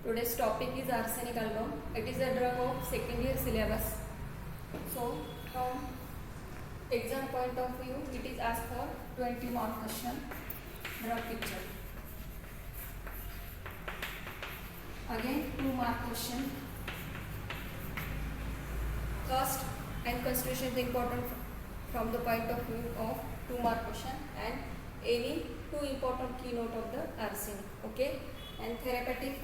Today's topic is arsenic album. It is a drug of second year syllabus. So from exam point of view, it is asked for 20 mark question. Drug picture. Again 2 mark question. Cost and constitution is important from the point of view of 2 mark question, and any 2 important keynote of the arsenic. Okay, and therapeutic,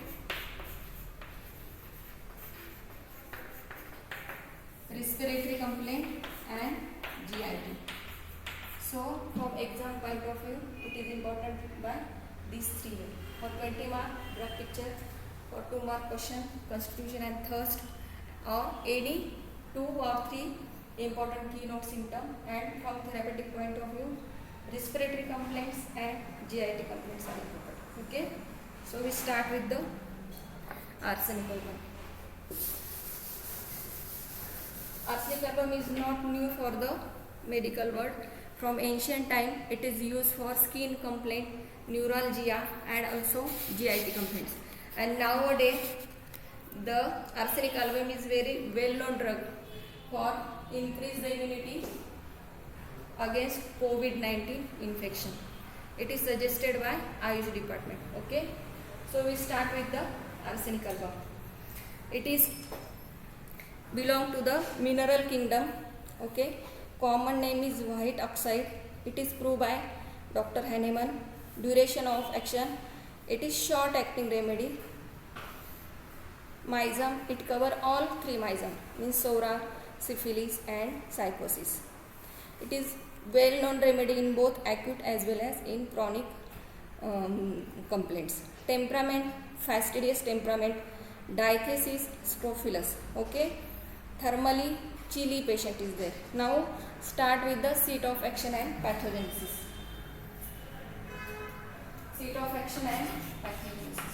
respiratory complaint and GIT. So from exam point of view, it is important by these 3. For 20 mark drug picture, for 2 mark question constitution and thirst, or any 2 or 3 important keynote symptom, and from therapeutic point of view, respiratory complaints and GIT complaints are important. Okay, so we start with the arsenic album. Arsenic album is not new for the medical world. From ancient time, it is used for skin complaint, neuralgia, and also GIT complaints. And nowadays, the arsenic album is very well-known drug for increase the immunity against COVID-19 infection. It is suggested by Ayush department. Okay, so we start with the arsenic album. It is belong to the mineral kingdom. Okay, common name is white oxide. It is proved by Dr. Hahnemann. Duration of action, it is short acting remedy. Myzum, it cover all 3 myzum, means psora, syphilis and psychosis. It is well known remedy in both acute as well as in chronic complaints. Temperament, fastidious temperament, diathesis, strophilus. Okay, thermally chilly patient is there. Now start with the seat of action and pathogenesis. Seat of action and pathogenesis.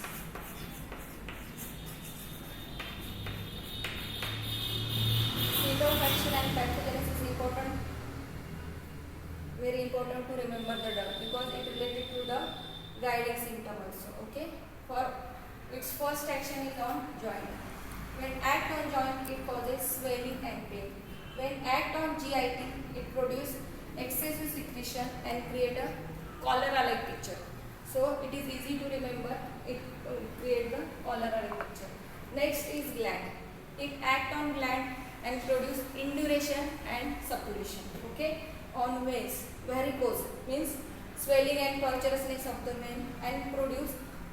Seat of action and pathogenesis is important, very important to remember the drug, because it related to the guiding symptom also. Okay, for its first action is on joint. When act on joint, it causes swelling and pain. When act on GIT, it produces excessive secretion and create a cholera-like picture. So it is easy to remember. It create the cholera-like picture. Next is gland. It act on gland and produce induration and suppuration. Okay. On veins, varicose means swelling and tortuousness of the vein, and produce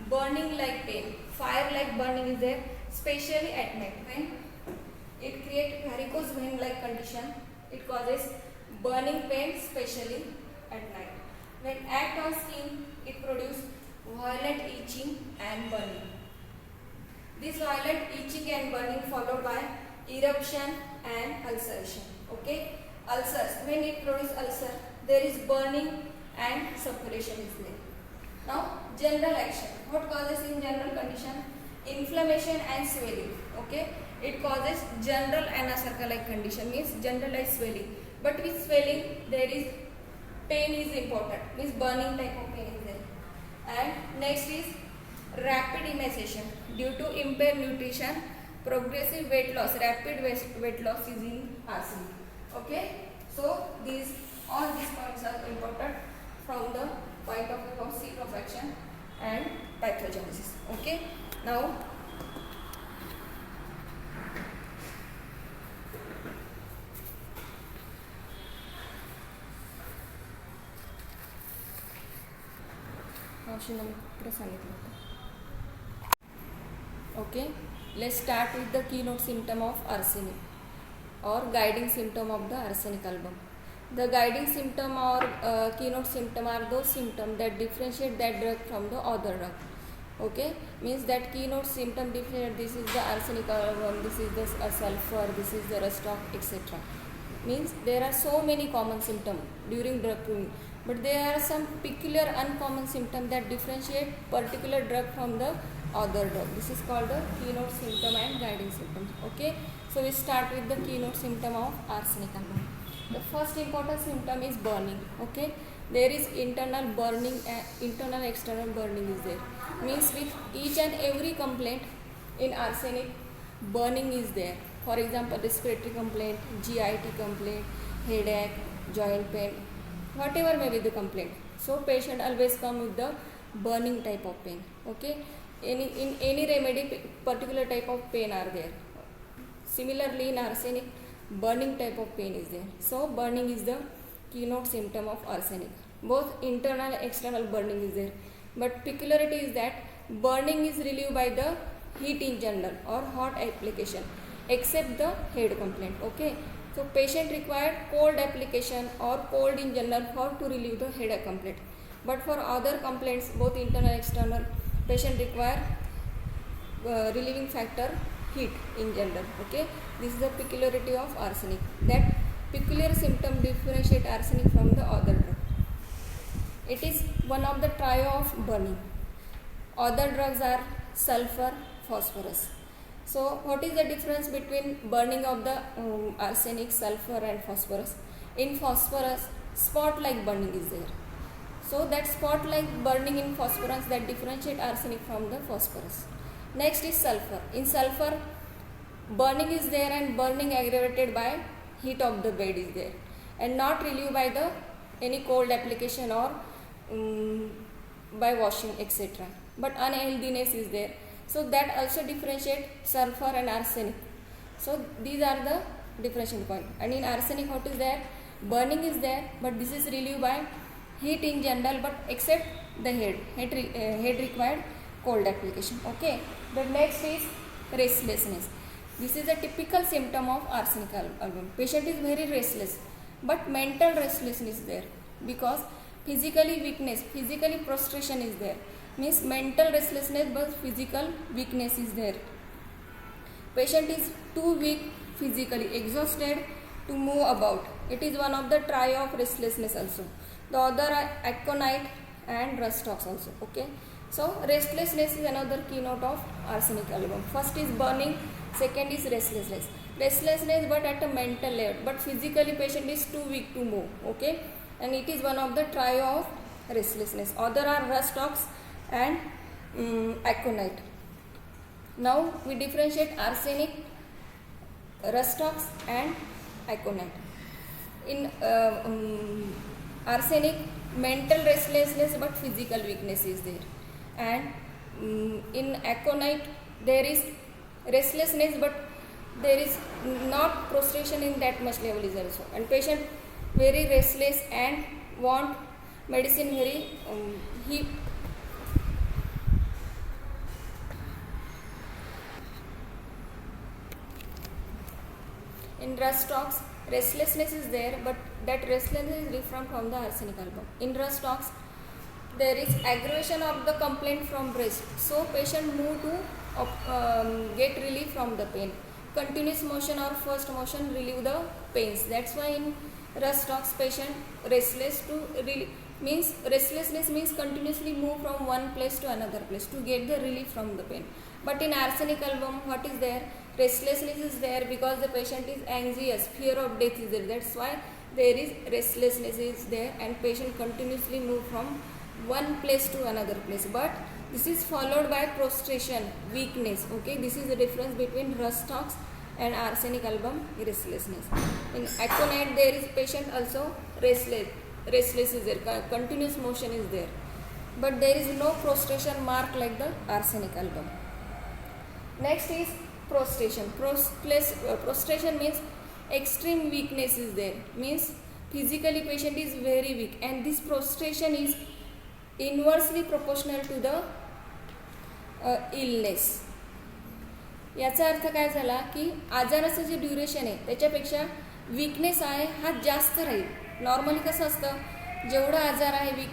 burning like pain, fire like burning is there, especially at night. When it create varicose vein like condition, it causes burning pain, especially at night. When act on skin, it produce violent itching and burning. This violent itching and burning followed by eruption and ulceration. Okay, ulcers, when it produce ulcer, there is burning and suppuration is there. Now general action, what causes in general condition? Inflammation and swelling. Okay, it causes general anasarca-like condition, means generalized swelling, but with swelling there is pain is important, means burning type of pain is there. And next is rapid emaciation due to impaired nutrition, progressive weight loss, rapid weight loss is in arsenic. Okay, so all these points are important from the point of view of seat of action and pathogenesis. Okay, now okay, let's start with the keynote symptom of arsenic or guiding symptom of the arsenic album. The guiding symptom or keynote symptom are those symptoms that differentiate that drug from the other drug. Okay, means that keynote symptom differentiate, this is the arsenic album, this is the sulfur, this is the rust of, etc. Means there are so many common symptoms during drug proving, but there are some peculiar uncommon symptoms that differentiate particular drug from the other drug. This is called the keynote symptom and guiding symptoms. Okay, so we start with the keynote symptom of arsenic album. The first important symptom is burning. Okay, there is internal burning, internal external burning is there. Means with each and every complaint, In arsenic, burning is there. For example, respiratory complaint, GIT complaint, headache, joint pain, whatever may be the complaint. So patient always come with the burning type of pain. Okay, in any remedy, particular type of pain are there. Similarly, in arsenic, burning type of pain is there. So burning is the keynote symptom of arsenic. Both internal and external burning is there. But peculiarity is that burning is relieved by the heat in general or hot application, except the head complaint. Okay, so patient required cold application or cold in general for to relieve the headache complaint. But for other complaints, both internal and external, patient require relieving factor heat in general. Okay, this is the peculiarity of arsenic. That peculiar symptom differentiate arsenic from the other drug. It is one of the trio of burning. Other drugs are sulfur, phosphorus. So what is the difference between burning of the arsenic, sulfur and phosphorus? In phosphorus, spot like burning is there. So that spot like burning in phosphorus that differentiate arsenic from the phosphorus. Next is sulfur. In sulfur, burning is there and burning aggravated by heat of the bed is there and not relieved by the any cold application or by washing etc. But unhealthiness is there. So that also differentiate sulfur and arsenic. So these are the differentiation point. And in arsenic, what is there? Burning is there, but this is relieved by heat in general, but except the head required cold application. Okay. The next is restlessness. This is a typical symptom of arsenic album. Patient is very restless, but mental restlessness is there because physically weakness, physically prostration is there. Means mental restlessness but physical weakness is there. Patient is too weak physically, exhausted to move about. It is one of the trio of restlessness also. The other are aconite and rust ox also. Okay. So restlessness is another keynote of arsenic album. First is burning, second is restlessness. Restlessness but at a mental level, but physically patient is too weak to move. Okay, and it is one of the trio of restlessness. Other are rust ox and aconite. Now we differentiate arsenic, rust ox and aconite. In arsenic, mental restlessness but physical weakness is there, and in aconite there is restlessness but there is not prostration in that much level is also, and patient very restless and want medicine very in rust ox, restlessness is there, but that restlessness is different from the arsenic album. In rust ox, there is aggravation of the complaint from breast, so patient move to get relief from the pain. Continuous motion or first motion relieve the pains. That's why in rust ox patient restless to means restlessness means continuously move from one place to another place to get the relief from the pain. But in arsenic album, what is there? Restlessness is there because the patient is anxious, fear of death is there. That's why there is restlessness is there and patient continuously move from one place to another place. But this is followed by prostration, weakness. Okay, this is the difference between rust ox and arsenic album restlessness. In aconite there is patient also restless is there, continuous motion is there, but there is no prostration mark like the arsenic album. Next is prostration. Prostration means extreme weakness is there, means physically patient is very weak and this prostration is inversely proportional to the illness. याचा अर्थ काय झाला की आजाराचं जे duration आहे त्याच्यापेक्षा weakness आहे हा जास्त राहील. Normally कसं असतं, जेवढा आजार आहे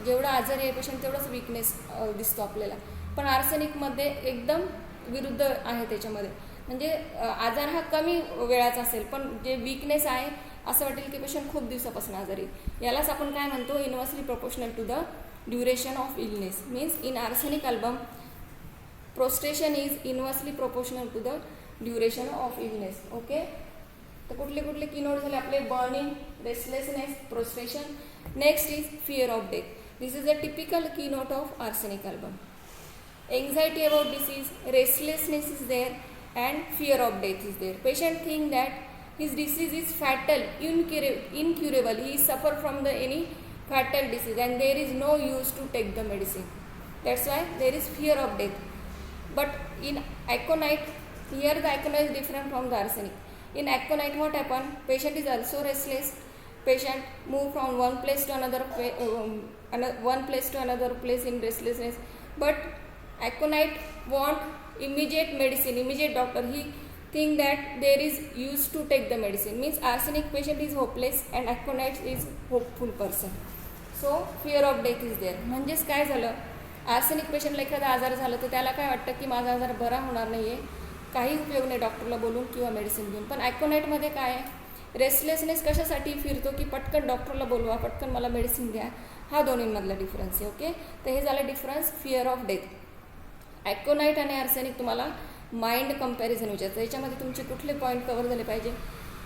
जेवढा आजारी आहे पेशंट तेवढाच विकनेस दिसतो आपल्याला, पण आर्सेनिकमध्ये एकदम विरुद्ध आहे त्याच्यामध्ये. म्हणजे आजार हा कमी वेळाचा असेल पण जे विकनेस आहे असं वाटेल की पेशंट खूप दिवसापासून आजारी. यालाच आपण काय म्हणतो, inversely proportional to the duration of illness. Means in arsenic album prostration is inversely proportional to the duration of illness. Okay, तर कुठले कुठले कीनोड झाले आपले? Burning, restlessness, prostration. Next is fear of death. This is a typical keynote of arsenic album. anxiety about disease, restlessness is there, and fear of death is there. Patient think that his disease is fatal, incurable. He suffer from the any fatal disease and there is no use to take the medicine. That's why there is fear of death. But in aconite, here the aconite is different from the arsenic. In aconite, what happen? Patient is also restless. Patient move from one place to another place in restlessness. But aconite want immediate medicine, immediate doctor. He think that there is use to take the medicine. Means arsenic patient is hopeless and aconite is hopeful person. So fear of death is there. म्हणजेच काय झालं, arsenic पेशंटला एखादा आजार झाला तर त्याला काय वाटतं की माझा आजार बरा होणार नाही आहे, काही उपयोग नाही डॉक्टरला बोलून किंवा मेडिसिन घेऊन. पण ॲकोनाईटमध्ये काय आहे, रेस्टलेसनेस कशासाठी फिरतो की पटकन डॉक्टरला बोलवा, पटकन मला मेडिसिन द्या. हा दोन्हीमधला डिफरन्स आहे. ओके, तर हे झालं डिफरन्स फिअर ऑफ डेथ. ॲकोनाईट आणि आर्सेनिक तुम्हाला माइंड कंपॅरिझन विचारतं. याच्यामध्ये तुमचे कुठले पॉईंट कवर झाले पाहिजे,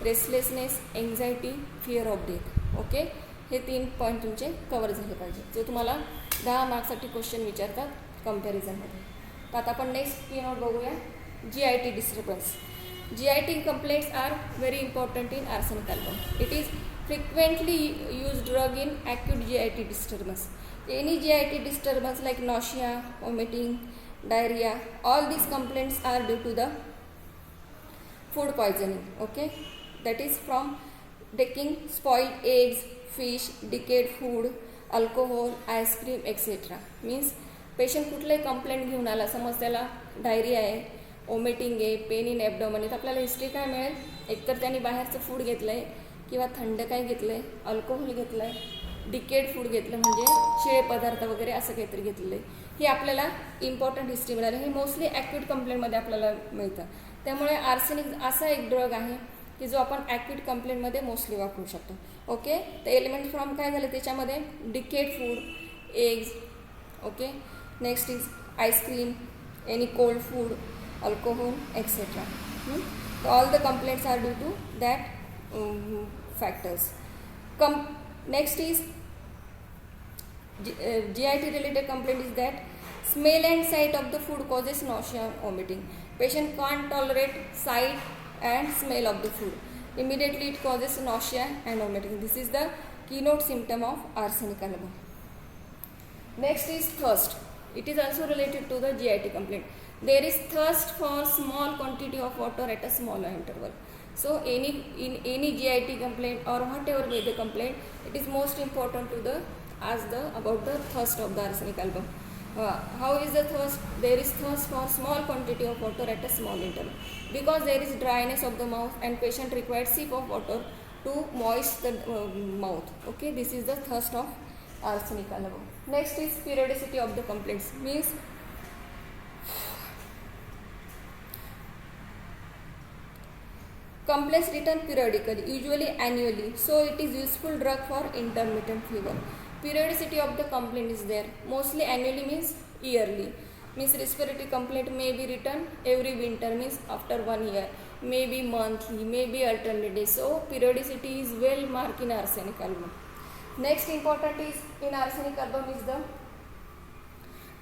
restlessness, anxiety, fear of death. Okay, हे 3 पॉईंट तुमचे कवर झाले पाहिजे, जो तुम्हाला 10 मार्क्ससाठी क्वेश्चन विचारतात कंपॅरिझनमध्ये. तर आता आपण नेक्स्ट कीनोट बघूया, GIT disturbance. GIT complaints are very important in arsenic album. It is frequently used drug in acute GIT disturbance. Any GIT disturbance like nausea, vomiting, diarrhea, all these complaints are due to the food poisoning. Okay, that is from taking spoiled eggs, fish, decayed food, alcohol, ice cream etcetera. Means patient कुठलाही complaint घेऊन आला, समज त्याला diarrhoea आहे, vomiting आहे, pain in ॲबडॉमन आहे, तर आपल्याला हिस्ट्री काय मिळेल, एकतर त्यांनी बाहेरचं फूड घेतलं आहे किंवा थंड काय घेतलं आहे, अल्कोहोल घेतलं आहे, डिकेड फूड घेतलं म्हणजे शिळे पदार्थ वगैरे असं काहीतरी घेतलेलं आहे. ही आपल्याला इम्पॉर्टंट हिस्ट्री मिळाली. हे मोस्टली ॲक्यूट कंप्लेंटमध्ये आपल्याला मिळतं. त्यामुळे आर्सेनिक असा एक ड्रग आहे की जो आपण ॲक्यूट कंप्लेंटमध्ये मोस्टली वापरू शकतो. ओके, तर एलिमेंट फ्रॉम काय झाले त्याच्यामध्ये, decayed food, eggs. Okay, next is ice cream, any cold food, alcohol etcetera. All the complaints are due to that factors. Next is GIT related complaint is that smell and sight of the food causes nausea and vomiting. Patient can't tolerate sight and smell of the food. Immediately it causes nausea and vomiting. This is the keynote symptom of arsenic album. Next is thirst. It is also related to the GIT complaint. There is thirst for small quantity of water at a smaller interval. So in any GIT complaint or whatever be the complaint, it is most important to the ask about the thirst of the arsenic album. How is the thirst? There is thirst for small quantity of water at a small interval, because there is dryness of the mouth and patient requires sip of water to moist the mouth. Okay, this is the thirst of arsenic album. Next is periodicity of the complaints. Means complaints written periodically, usually annually, so it is useful drug for intermittent fever. Periodicity of the complaint is there, mostly annually means yearly. Means respiratory complaint may be written every winter, means after 1 year, maybe monthly, maybe alternate days. So periodicity is well marked in arsenic album. Next important is in arsenic album is the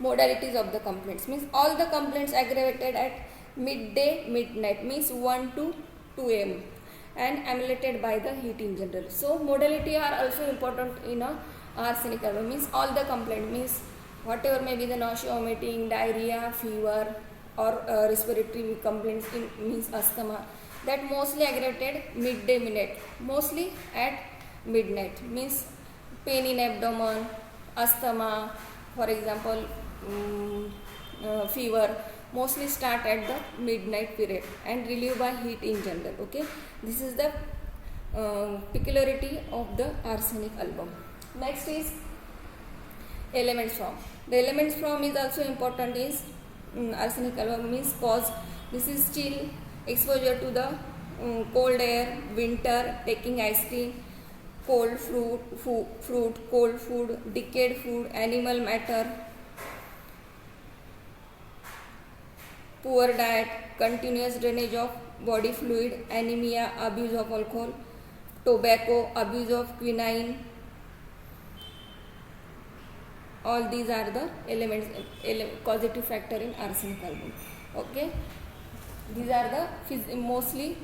modalities of the complaints. Means all the complaints aggravated at midday, midnight, means 1 to 2 am, and ameliorated by the heat in general. So modality are also important in a arsenic album. Means all the complaint, means whatever may be the nausea, vomiting, diarrhea, fever, or respiratory complaints in means asthma, that mostly aggravated midday, midnight, mostly at midnight. Means pain in abdomen, asthma, for example, fever, mostly start at the midnight period and relieved by heat in general. Okay, this is the peculiarity of the arsenic album. Next is elements from. The elements from is also important is arsenic album. Means cause, this is chill, exposure to the cold air, winter, taking ice cream, cold fruit, cold food, decayed food, animal matter, poor diet, continuous drainage of body fluid, anemia, abuse of alcohol, tobacco, abuse of quinine, All these are the elements, causative factor in arsenic album. Okay, these are the mostly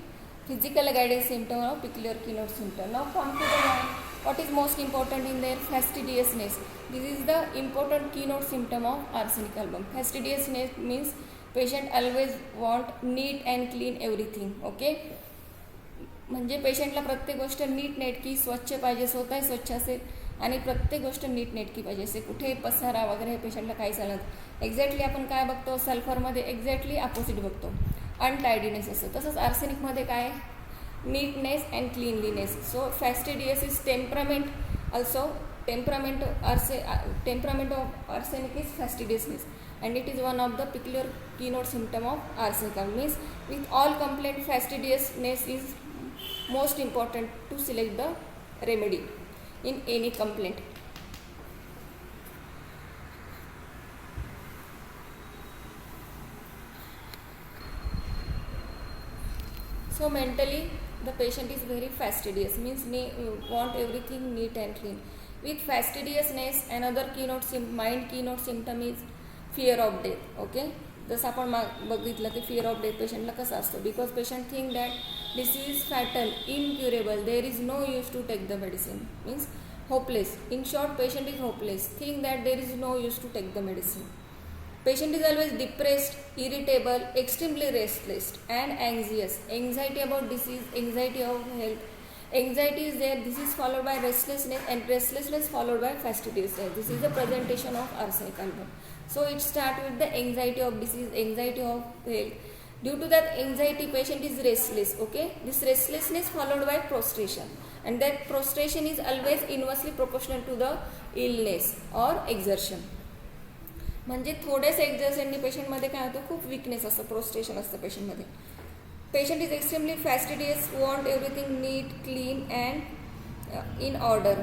physical guiding symptom of peculiar keynote symptom. Now come to the mind. What is most important in their fastidiousness? This is the important keynote symptom of arsenic album. Fastidiousness means patient always want neat and clean everything. Okay, म्हणजे पेशंटला प्रत्येक गोष्ट NEET नेटकी स्वच्छ पाहिजे, स्वतःही स्वच्छ असेल आणि प्रत्येक गोष्ट नीट नेटकी पाहिजे असे, कुठे पसारा वगैरे हे पेशंटला काही चालत. एक्झॅक्टली आपण काय बघतो, सल्फरमध्ये एक्झॅक्टली अपोजिट बघतो, अनटायडीनेस असतो. तसंच आर्सेनिकमध्ये काय, neatness and cleanliness. So fastidious temperament also, temperament of arsenic is fastidiousness, and it is one of the peculiar keynote symptom of arsenic. Means with all complaint, fastidiousness is most important to select the remedy in any complaint. So mentally the patient is very fastidious, means want everything neat and clean. With fastidiousness, another mind keynote symptom is fear of death. Okay, जसं आपण बघितलं की fear of death पेशंटला कसं असतं, because patient think that disease is fatal, incurable, there is no use to take the medicine, means hopeless. In short, patient is hopeless, think that there is no use to take the medicine. Patient is always depressed, irritable, extremely restless and anxious. Anxiety about disease, anxiety of health. Anxiety is there, this is followed by restlessness, and restlessness followed by fastidiousness. This is the presentation of arsenic album. So it starts with the anxiety of disease, anxiety of health. Due to that anxiety, patient is restless. Okay, this restlessness followed by prostration, and that prostration is always inversely proportional to the illness or exertion. म्हणजे थोडेसे एक्झर्शननी पेशंटमध्ये काय होतं, खूप weakness असतं, prostration असतं पेशंटमध्ये. Patient is extremely fastidious, want everything neat, clean and in order.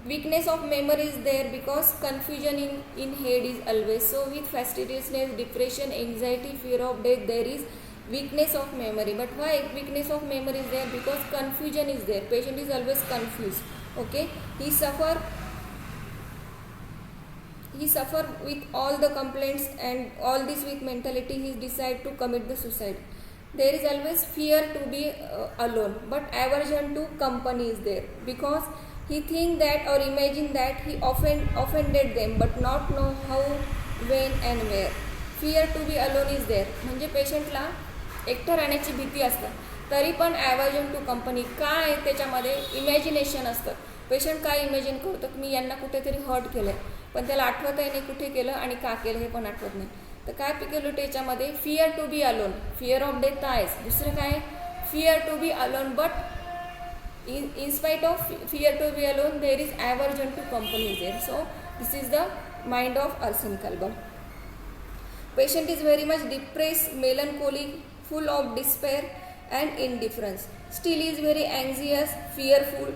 Weakness of memory is there because confusion in head is always. So with fastidiousness, depression, anxiety, fear of death, there is weakness of memory. But why weakness of memory is there? Because confusion is there. Patient is always confused. Okay, he suffer with all the complaints, and all this with mentality he decide to commit the suicide. There is always fear to be alone, but aversion to company is there, because he think that or imagine that he offended them, but not know how, when and where. Fear to be alone is there, म्हणजे पेशंटला एकटं राहण्याची भीती असतं, तरी पण ॲव्हर्जन to company. काय त्याच्यामध्ये इमॅजिनेशन असतं. पेशंट काय इमॅजिन करतो की मी यांना कुठेतरी हर्ट केलं आहे, पण त्याला आठवतही नाही कुठे केलं आणि का केलं हे पण आठवत नाही. तर काय पिक्युलिटी याच्यामध्ये, fear to be alone, fear of death आहेच. दुसरं काय, fear to be alone, but in spite of fear to be alone, there is aversion to company there. So this is the mind of arsenic album. Patient is very much depressed, melancholic, full of despair and indifference. Still is very anxious, fearful,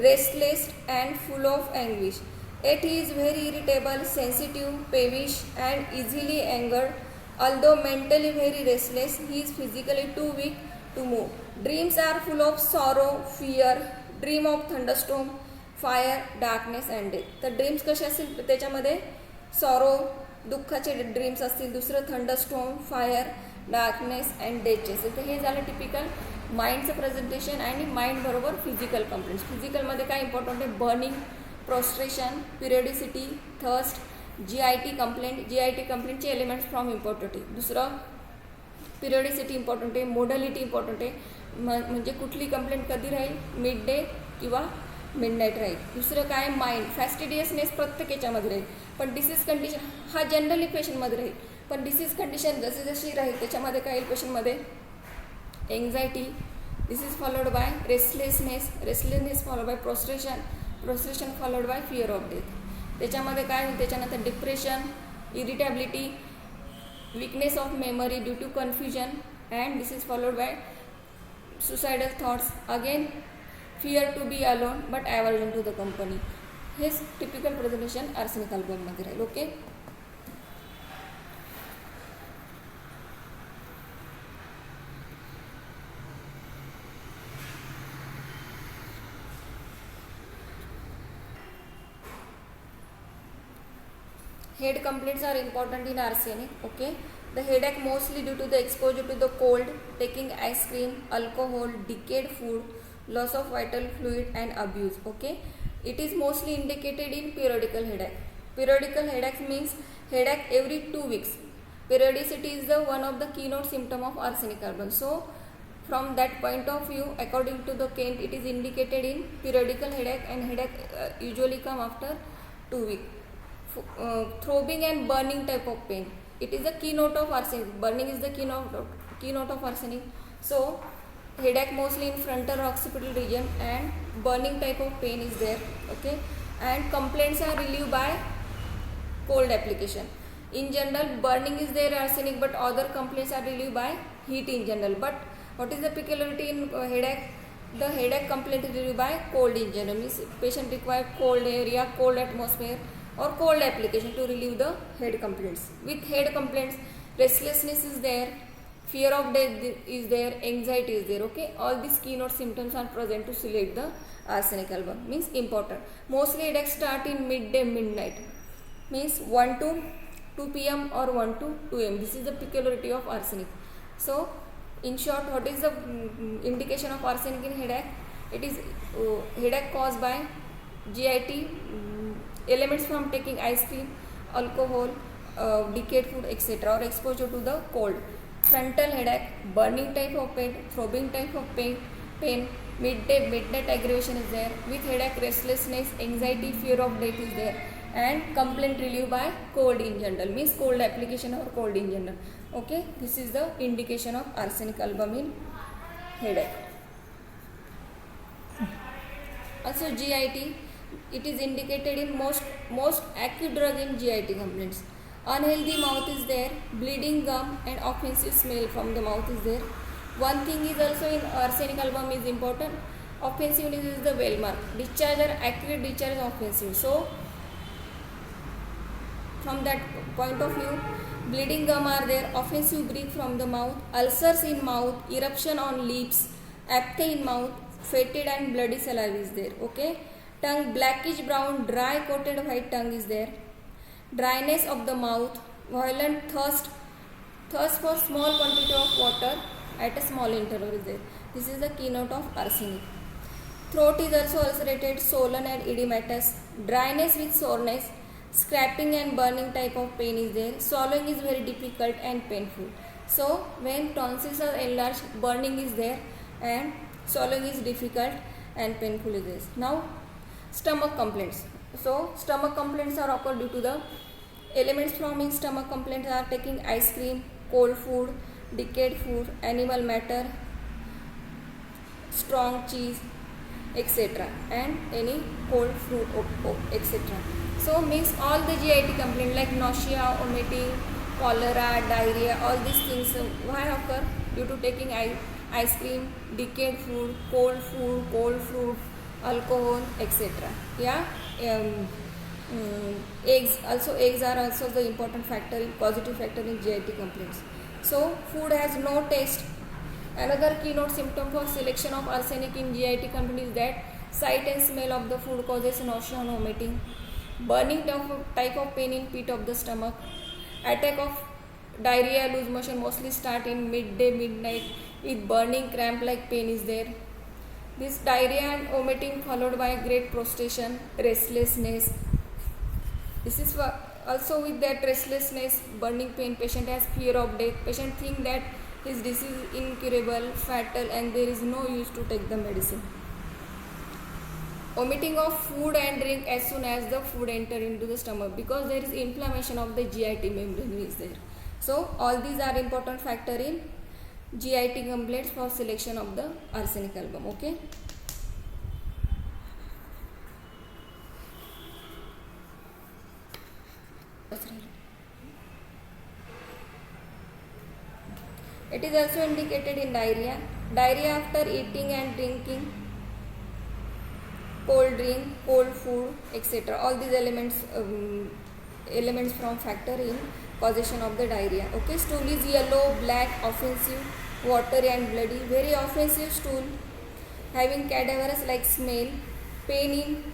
restless and full of anguish. Yet he is very irritable, sensitive, peevish and easily angered. Although mentally very restless, he is physically too weak to move. Dreams are full of sorrow, fear, dream of thunderstorm, fire, darkness and death. तर dreams कसे असतील त्याच्यामध्ये, sorrow, दुःखाचे dreams असतील. दुसरं thunderstorm, fire, darkness and डेथचे असेल. तर हे झालं टिपिकल माइंडचं प्रेझेंटेशन. आणि माइंड बरोबर फिजिकल कंप्लेंट्स. फिजिकलमध्ये काय इम्पॉर्टंट आहे, burning, prostration, periodicity, thirst, GIT complaint. GIT कंप्लेंटचे एलिमेंट्स फ्रॉम इम्पॉर्टंट आहे. दुसरं पिरियडिसिटी इम्पॉर्टंट आहे, मोडॅलिटी इम्पॉर्टंट आहे, म्हणजे कुठली कंप्लेंट कधी राहील, मिड डे किंवा मिडनाईट राहील. दुसरं काय, माइंड, फॅस्टिडियसनेस प्रत्येक याच्यामध्ये राहील, पण डिसीज कंडिशन हा जनरली पेशंटमध्ये राहील. पण डिसीज कंडिशन जशी जशी राहील त्याच्यामध्ये काय येईल, पेशंटमध्ये anxiety, this is followed by restlessness followed by prostration followed by fear of death. त्याच्यामध्ये काय होईल, त्याच्यानंतर depression, irritability, weakness of memory due to confusion, and this is followed by suicidal thoughts. Again, fear to be alone but aversion to the company. His typical presentation arsenic album मध्ये राहील. Okay, Head complaints are important in arsenic. Okay, the headache mostly due to the exposure to the cold, taking ice cream, alcohol, decayed food, loss of vital fluid and abuse. Okay, it is mostly indicated in periodical headache. Periodical headache means headache every 2 weeks. Periodicity is the one of the keynote symptom of arsenic carbon. So from that point of view, according to the Kent, it is indicated in periodical headache, and headache usually come after 2 weeks. Throbbing and burning type of pain. It is the keynote of arsenic. Burning is the keynote of arsenic. So headache mostly in frontal or occipital region, and burning type of pain is there. Okay, and complaints are relieved by cold application. In general, burning is there arsenic, but other complaints are relieved by heat in general. But what is the peculiarity in headache? The headache complaint is relieved by cold in general. Means patient require cold area, cold atmosphere or cold application to relieve the head complaints. With head complaints, restlessness is there, fear of death is there, anxiety is there. Okay, all these keynote symptoms are present to select the arsenic album. Means important. Mostly headache start in midday, midnight. Means 1 to 2 p.m. or 1 to 2 a.m. This is the peculiarity of arsenic. So in short, what is the indication of arsenic in headache? It is headache caused by GIT, elements from taking ice cream, alcohol, decayed food, etc., or exposure to the cold. Frontal headache, burning type of pain, throbbing type of pain, midnight aggravation is there. With headache, restlessness, anxiety, fear of death is there, and complaint relieved by cold in general. Means cold application or cold in general. Okay, this is the indication of arsenic album in headache. Also GIT, it is indicated in most acute drug in GIT complaints. Unhealthy mouth is there, bleeding gum and offensive smell from the mouth is there. One thing is also in arsenic album is important. Offensiveness is the well mark. Discharge or accurate discharge is offensive. So from that point of view, bleeding gum are there, offensive breath from the mouth, ulcers in mouth, eruption on lips, apathy in mouth, fetid and bloody saliva is there. Okay, tongue blackish brown, dry coated white tongue is there, dryness of the mouth, violent thirst for small quantity of water at a small interval is there. This is the keynote of arsenic. Throat is also ulcerated, swollen and edematous, dryness with soreness, scraping and burning type of pain is there. Swallowing is very difficult and painful. So when tonsils are enlarged, burning is there and swallowing is difficult and painful is there. Now stomach complaints. So stomach complaints are occur due to the elements from in stomach complaints are taking ice cream, cold food, decayed food, animal matter, strong cheese, etc., and any cold fruit, etc. So means all the GIT complaint like nausea, vomiting, cholera, diarrhea, all these things why occur? Due to taking ice cream, decayed food, cold fruit, alcohol, etc. Yeah, eggs are also the important factor, positive factor in GIT complaints. So food has no taste. Another keynote symptom for selection of arsenic in GIT complaint is that sight and smell of the food causes nausea and vomiting. Burning type of pain in pit of the stomach, attack of diarrhea, loose motion mostly start in midday, midnight with burning cramp like pain is there. This diarrhea and vomiting followed by great prostration, restlessness. This is also with that restlessness, burning pain, patient has fear of death, patient think that his disease is incurable, fatal and there is no use to take the medicine. Omitting of food and drink as soon as the food enter into the stomach because there is inflammation of the GIT membrane is there. So all these are important factor in GIT complaints for selection of the arsenic album. Okay. It is also indicated in diarrhea after eating and drinking cold drink, cold food, etc. All these elements from factor in causation of the diarrhea. Okay, stool is yellow, black, offensive, watery and bloody. Very offensive stool, having cadaverous like smell, pain in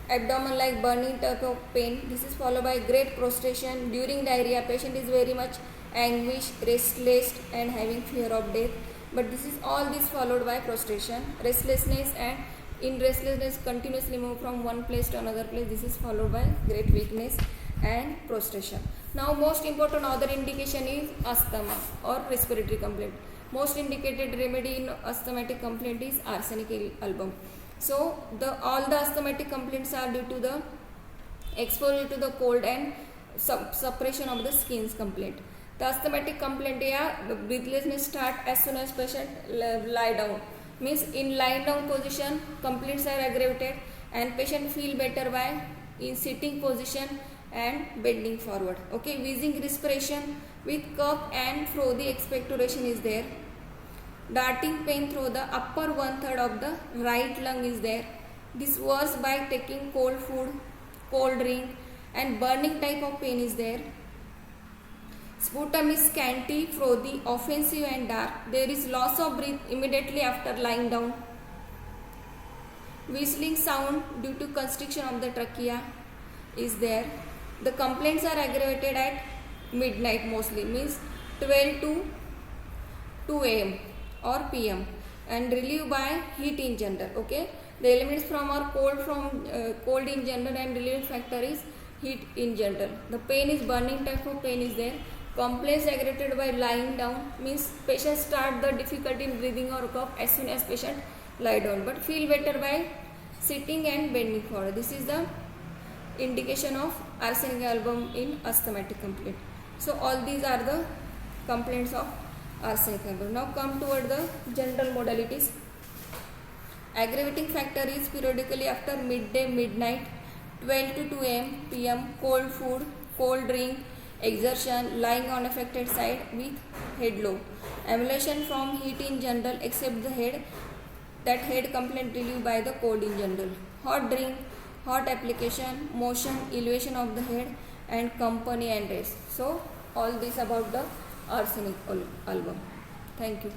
abdomen like burning type of pain. This is followed by great prostration. During diarrhea, patient is very much anguish, restless and having fear of death. But this is all this followed by prostration. Restlessness, and in restlessness continuously move from one place to another place. This is followed by great weakness and prostration. Now most important other indication is asthma or respiratory complaint. Most indicated remedy in asthmatic complaint is arsenic album. So all the asthmatic complaints are due to the exposure to the cold and suppression of the skin's complaint. The asthmatic complaint, the breathlessness start as soon as patient lie down. Means in lying down position complaints are aggravated and patient feel better by in sitting position and bending forward. Okay, wheezing respiration with cough and frothy expectoration is there. Darting pain through the upper 1/3 of the right lung is there. This works by taking cold food, cold drink, and burning type of pain is there. Sputum is scanty, frothy, offensive and dark. There is loss of breath immediately after lying down. Whistling sound due to constriction of the trachea is there. The complaints are aggravated at midnight mostly, means 12 to 2 am or pm, and relieved by heat in general. Okay, the elements from are cold in general, and relieving factor is heat in general. The pain is burning type of pain is there. Complaints aggravated by lying down, means patient start the difficulty in breathing or cough as soon as patient lie down, but feel better by sitting and bending forward. This is the indication of arsenic album in asthmatic complaint. So all these are the complaints of arsenic album. Now come toward the general modalities. Aggravating factor is periodically after midday, midnight, 12 to 2 am, pm, cold food, cold drink, exertion, lying on affected side with head low. Emulation from heat in general except the head, that head complaint relieved by the cold in general. Hot drink, hot application, motion, elevation of the head, and company and rest. So all this about the arsenic album. Thank you.